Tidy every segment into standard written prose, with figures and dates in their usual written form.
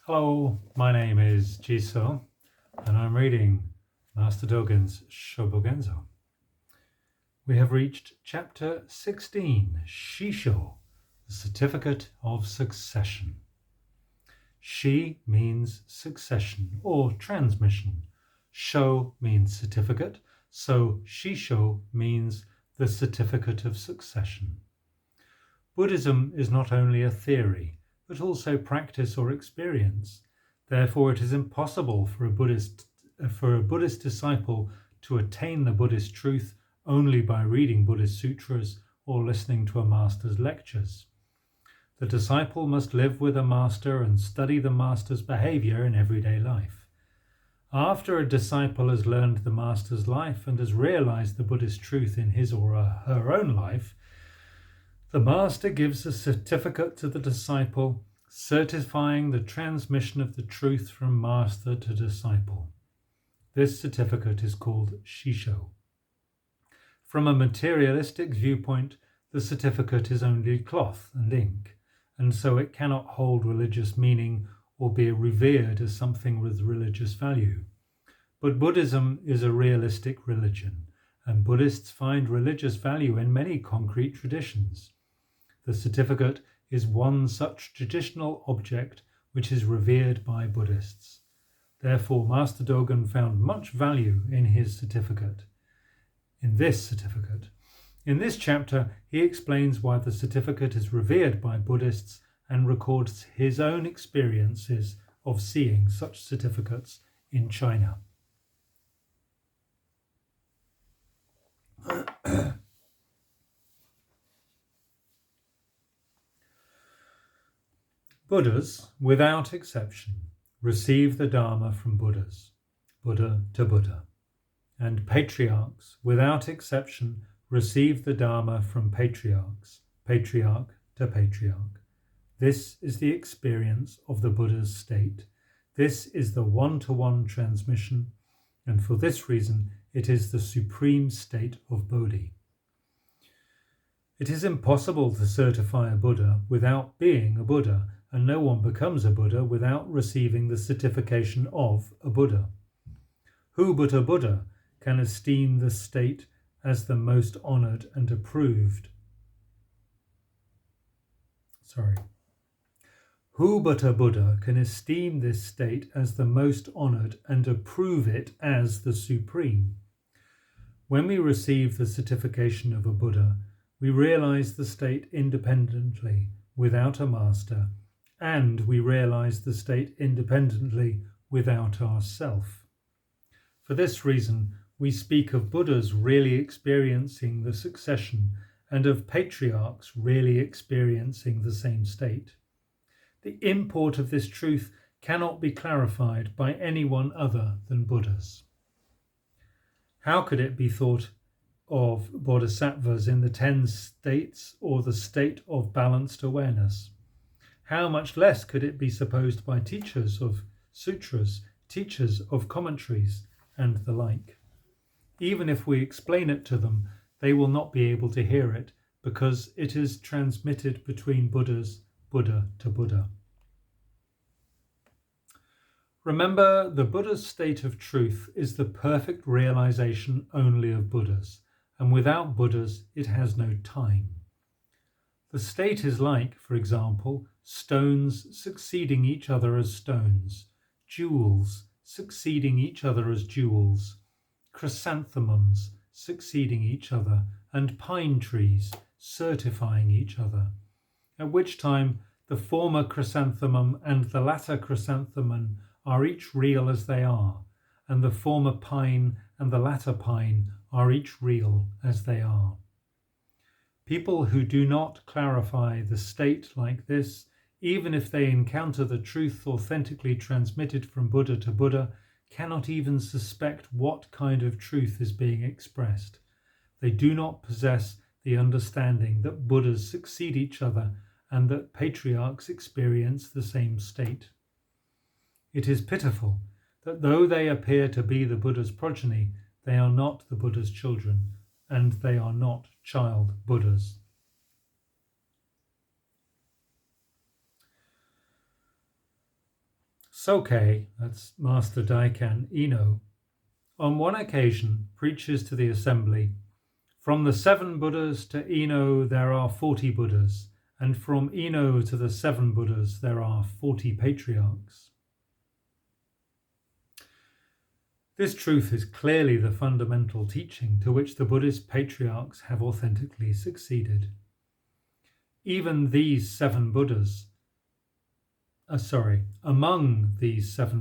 Hello, my name is Shisho, and I'm reading Master Dōgen's Shōbōgenzō. We have reached chapter 16, Shisho, the certificate of succession. Shi means succession or transmission. Shō means certificate, so Shisho means the certificate of succession. Buddhism is not only a theory, but also practice or experience. Therefore, it is impossible for a Buddhist disciple to attain the Buddhist truth only by reading Buddhist sutras or listening to a master's lectures. The disciple must live with a master and study the master's behavior in everyday life. After a disciple has learned the master's life and has realized the Buddhist truth in his or her own life, the master gives a certificate to the disciple, certifying the transmission of the truth from master to disciple. This certificate is called Shisho. From a materialistic viewpoint, the certificate is only cloth and ink, and so it cannot hold religious meaning or be revered as something with religious value. But Buddhism is a realistic religion, and Buddhists find religious value in many concrete traditions. The certificate is one such traditional object which is revered by Buddhists. Therefore, Master Dōgen found much value in his certificate. In this chapter, he explains why the certificate is revered by Buddhists and records his own experiences of seeing such certificates in China. Buddhas, without exception, receive the Dharma from Buddhas, Buddha to Buddha, and patriarchs, without exception, receive the Dharma from patriarchs, patriarch to patriarch. This is the experience of the Buddha's state. This is the one-to-one transmission, and for this reason it is the supreme state of Bodhi. It is impossible to certify a Buddha without being a Buddha, and no one becomes a Buddha without receiving the certification of a Buddha. Who but a Buddha can esteem the state as the most honored and approved? Who but a Buddha can esteem this state as the most honored and approve it as the supreme? When we receive the certification of a Buddha, we realize the state independently, without a master, and we realize the state independently without ourself. For this reason, we speak of Buddhas really experiencing the succession and of patriarchs really experiencing the same state. The import of this truth cannot be clarified by anyone other than Buddhas. How could it be thought of bodhisattvas in the 10 states or the state of balanced awareness? How much less could it be supposed by teachers of sutras, teachers of commentaries, and the like? Even if we explain it to them, they will not be able to hear it, because it is transmitted between Buddhas, Buddha to Buddha. Remember, the Buddha's state of truth is the perfect realization only of Buddhas, and without Buddhas it has no time. The state is like, for example, stones succeeding each other as stones, jewels succeeding each other as jewels, chrysanthemums succeeding each other, and pine trees certifying each other, at which time the former chrysanthemum and the latter chrysanthemum are each real as they are, and the former pine and the latter pine are each real as they are. People who do not clarify the state like this, even if they encounter the truth authentically transmitted from Buddha to Buddha, cannot even suspect what kind of truth is being expressed. They do not possess the understanding that Buddhas succeed each other and that patriarchs experience the same state. It is pitiful that though they appear to be the Buddha's progeny, they are not the Buddha's children, and they are not child Buddhas. Soke, that's Master Daikan Ino, on one occasion preaches to the assembly, "From the 7 Buddhas to Ino there are 40 Buddhas, and from Ino to the 7 Buddhas there are 40 patriarchs." This truth is clearly the fundamental teaching to which the Buddhist patriarchs have authentically succeeded. Among these 7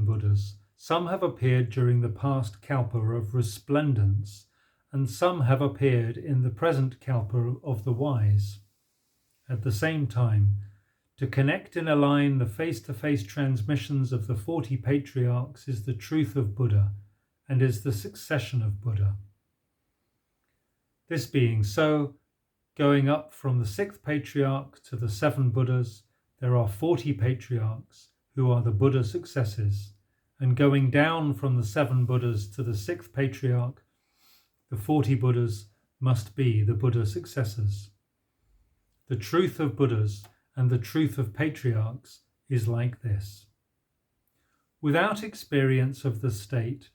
Buddhas, some have appeared during the past kalpa of resplendence, and some have appeared in the present kalpa of the wise. At the same time, to connect and align the face-to-face transmissions of the 40 patriarchs is the truth of Buddha, and is the succession of Buddha. This being so, going up from the 6th patriarch to the 7 Buddhas, there are 40 patriarchs who are the Buddha successors, and going down from the 7 Buddhas to the 6th patriarch, the 40 Buddhas must be the Buddha successors. The truth of Buddhas and the truth of patriarchs is like this. Without experience of the state,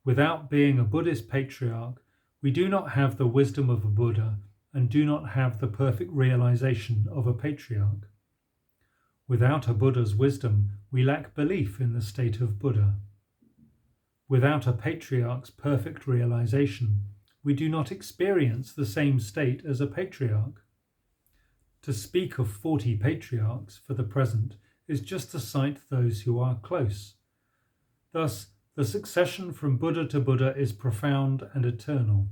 without being a Buddhist patriarch, we do not have the wisdom of a Buddha and do not have the perfect realization of a patriarch. Without a Buddha's wisdom, we lack belief in the state of Buddha. Without a patriarch's perfect realization, we do not experience the same state as a patriarch. To speak of 40 patriarchs for the present is just to cite those who are close. Thus, the succession from Buddha to Buddha is profound and eternal.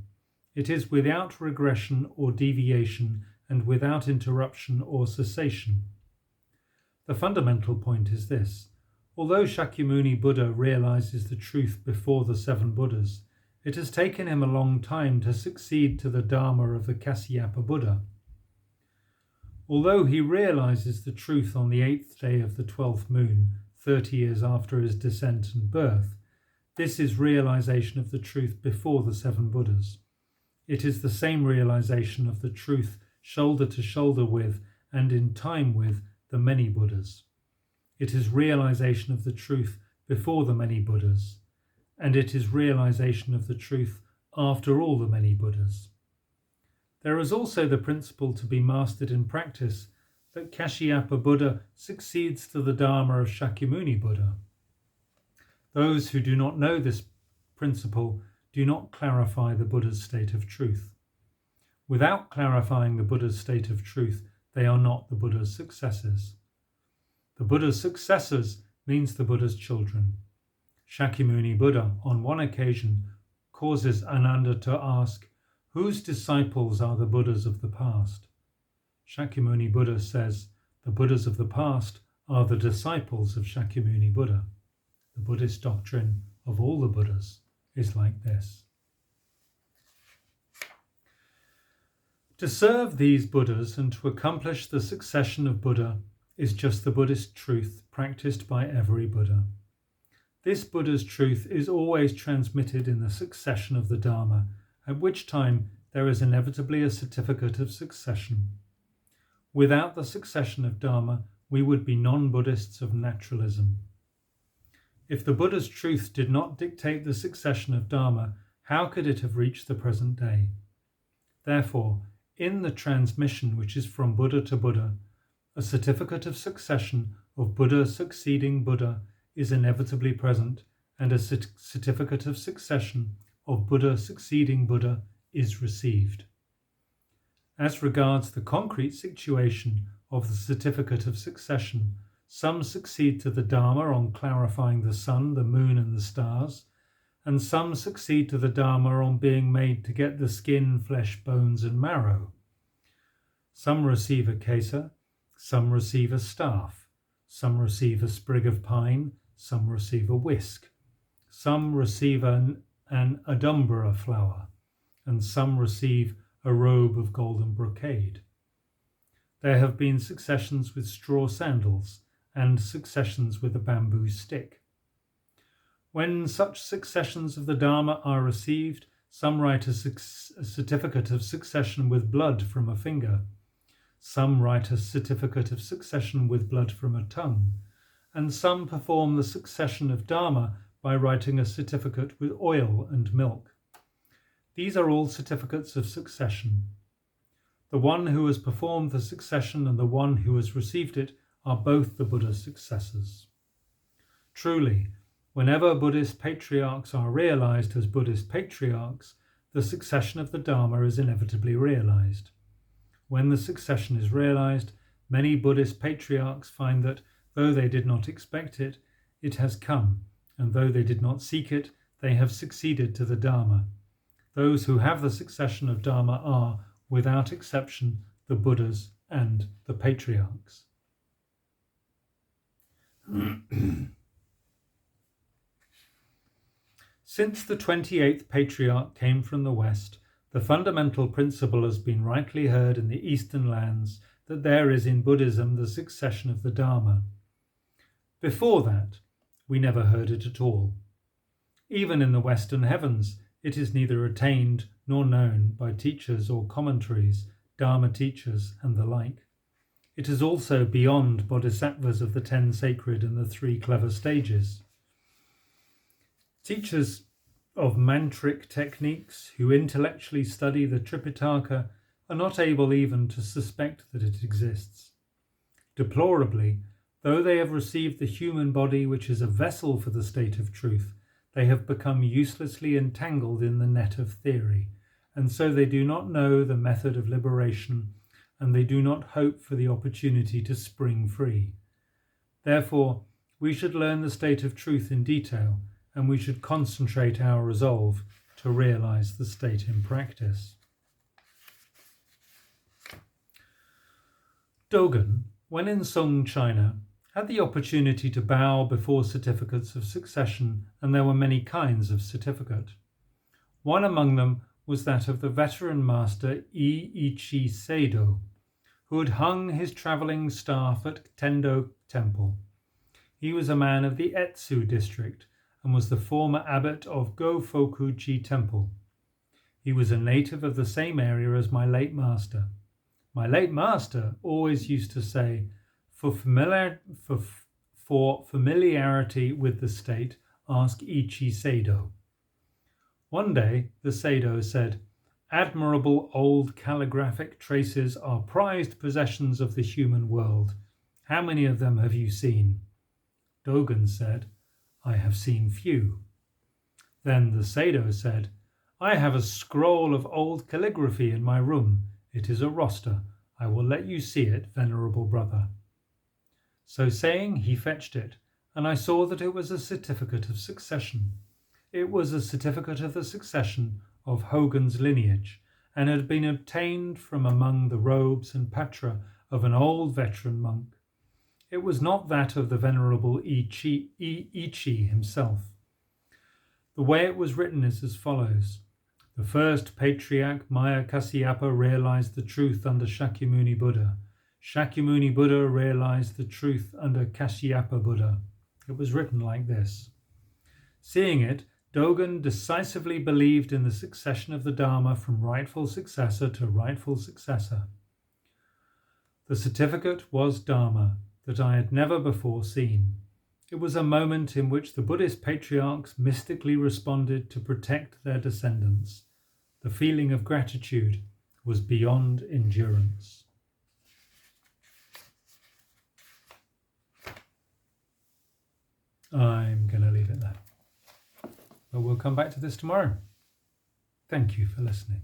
It is without regression or deviation and without interruption or cessation. The fundamental point is this. Although Shakyamuni Buddha realizes the truth before the 7 Buddhas, it has taken him a long time to succeed to the Dharma of the Kasyapa Buddha. Although he realizes the truth on the 8th day of the 12th moon, 30 years after his descent and birth, this is realization of the truth before the 7 Buddhas. It is the same realization of the truth shoulder to shoulder with and in time with the many Buddhas. It is realization of the truth before the many Buddhas, and it is realization of the truth after all the many Buddhas. There is also the principle to be mastered in practice that Kasyapa Buddha succeeds to the Dharma of Shakyamuni Buddha. Those who do not know this principle do not clarify the Buddha's state of truth. Without clarifying the Buddha's state of truth, they are not the Buddha's successors. The Buddha's successors means the Buddha's children. Shakyamuni Buddha, on one occasion, causes Ananda to ask, "Whose disciples are the Buddhas of the past?" Shakyamuni Buddha says, "The Buddhas of the past are the disciples of Shakyamuni Buddha." The Buddhist doctrine of all the Buddhas is like this. To serve these Buddhas and to accomplish the succession of Buddha is just the Buddhist truth practiced by every Buddha. This Buddha's truth is always transmitted in the succession of the Dharma, at which time there is inevitably a certificate of succession. Without the succession of Dharma, we would be non-Buddhists of naturalism. If the Buddha's truth did not dictate the succession of Dharma, how could it have reached the present day? Therefore, in the transmission which is from Buddha to Buddha, a certificate of succession of Buddha succeeding Buddha is inevitably present, and a certificate of succession of Buddha succeeding Buddha is received. As regards the concrete situation of the certificate of succession, some succeed to the Dharma on clarifying the sun, the moon, and the stars, and some succeed to the Dharma on being made to get the skin, flesh, bones, and marrow. Some receive a kesa, some receive a staff, some receive a sprig of pine, some receive a whisk, some receive an adumbra flower, and some receive a robe of golden brocade. There have been successions with straw sandals and successions with a bamboo stick. When such successions of the Dharma are received, some write a certificate of succession with blood from a finger, some write a certificate of succession with blood from a tongue, and some perform the succession of Dharma by writing a certificate with oil and milk. These are all certificates of succession. The one who has performed the succession and the one who has received it are both the Buddha's successors. Truly, whenever Buddhist patriarchs are realized as Buddhist patriarchs, the succession of the Dharma is inevitably realized. When the succession is realized, many Buddhist patriarchs find that, though they did not expect it, it has come, and though they did not seek it, they have succeeded to the Dharma. Those who have the succession of Dharma are, without exception, the Buddhas and the patriarchs. Since the 28th patriarch came from the West, the fundamental principle has been rightly heard in the Eastern lands that there is in Buddhism the succession of the Dharma. Before that, we never heard it at all. Even in the Western heavens, it is neither attained nor known by teachers or commentaries, Dharma teachers and the like. It is also beyond bodhisattvas of the 10 sacred and the 3 clever stages. Teachers of mantric techniques who intellectually study the Tripitaka are not able even to suspect that it exists. Deplorably, though they have received the human body which is a vessel for the state of truth, they have become uselessly entangled in the net of theory, and so they do not know the method of liberation, and they do not hope for the opportunity to spring free. Therefore, we should learn the state of truth in detail, and we should concentrate our resolve to realize the state in practice. Dōgen, when in Song, China, had the opportunity to bow before certificates of succession, and there were many kinds of certificate. One among them was that of the veteran master Ichi Seido, who had hung his travelling staff at Tendo Temple. He was a man of the Etsu district and was the former abbot of Go-Foku-ji Temple. He was a native of the same area as my late master. My late master always used to say, for familiarity with the state, ask Ichi Seido. One day, the Seido said, admirable old calligraphic traces are prized possessions of the human world. How many of them have you seen? Dōgen said, I have seen few. Then the Seido said, I have a scroll of old calligraphy in my room. It is a roster. I will let you see it, venerable brother. So saying, he fetched it, and I saw that it was a certificate of succession. It was a certificate of the succession of Hogen's lineage, and had been obtained from among the robes and patra of an old veteran monk. It was not that of the venerable Ichi himself. The way it was written is as follows. The first patriarch Maya Kasyapa realized the truth under Shakyamuni Buddha. Shakyamuni Buddha realized the truth under Kasyapa Buddha. It was written like this. Seeing it, Dōgen decisively believed in the succession of the Dharma from rightful successor to rightful successor. The certificate was Dharma that I had never before seen. It was a moment in which the Buddhist patriarchs mystically responded to protect their descendants. The feeling of gratitude was beyond endurance. I'm going to leave it there. But we'll come back to this tomorrow. Thank you for listening.